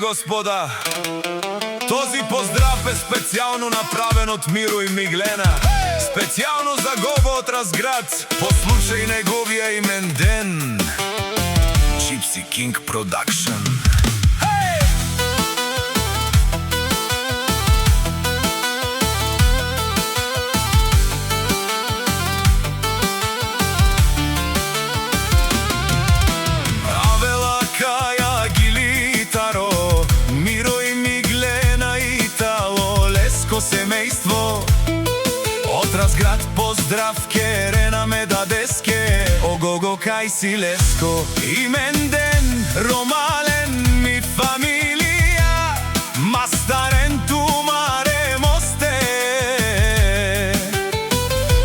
Господа, този поздрав е специално направен от Миро и Миглена. Специално за Гого от Разград, по случай неговия имен ден. Gypsy King Production. Семејство од Разград поздрав ке ренаме дадеске. О Гого кај си леско, имен ден ромален ми фамилија, мастарен тумаре мосте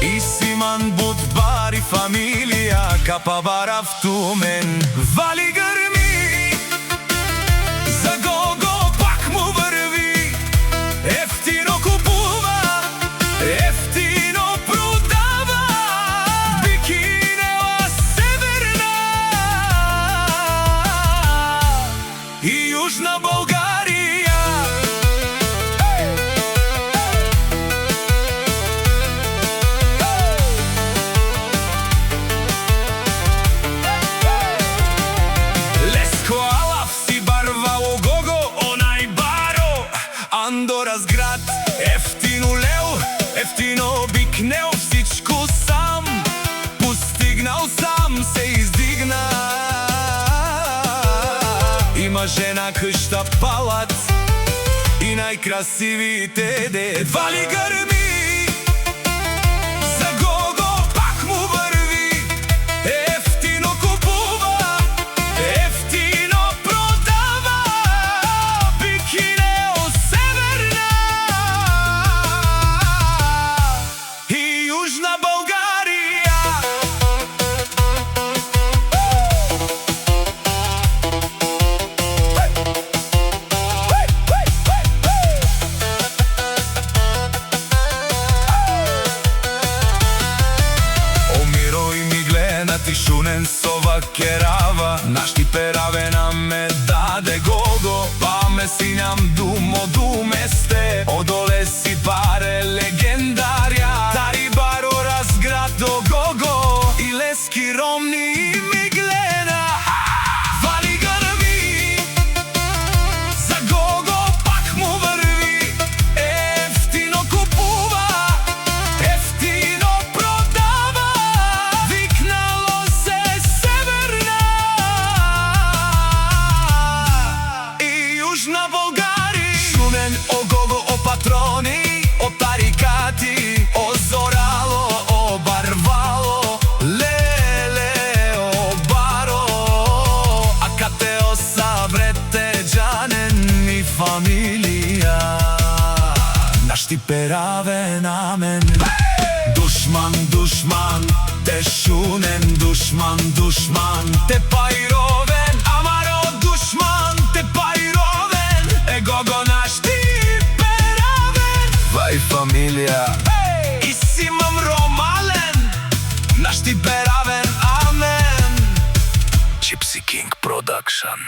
и симан будбари фамилија, капа барав тумен вали грми. За Гого пак му врви, ефтино купува, ефтино продава, бикинела Северна и Јужна Българија. Леско алав си барвало Гого, онај баро Андо Разград, ефтино лео, ефтино бикнел, всичко сам постигнал, сам се издигна. Има жена, къща, палат и най-красивите едва ли гърми. За Гого пак му върви, ефтино купува, ефтино продава, бикинел Северна и Южна Българија. О Миро и Миглена, ти шунен сова керава, нашти пераве нам ме даде Гого, па ме синјам думо думесте, одоле си баре легендарија, тари баро Разград до Гого и лески ромни и Миглена. Вали грми, за Гого пак му върви, ефтино купува, ефтино продава, викнало се Северна и Южна Българија. Шумен о Гого, о патрони, о тарикати, о зорало, о барвало, леле, о баро, а катео саврете джанен и фамилија, нашти пераве намен. Душман, душман, те шунен, душман, душман, те пайровен, амаро душман, те пайровен, е Гого нашти перавен. Вај фамилија, и симам ромален, нашти перавен, амен. Gypsy King Production.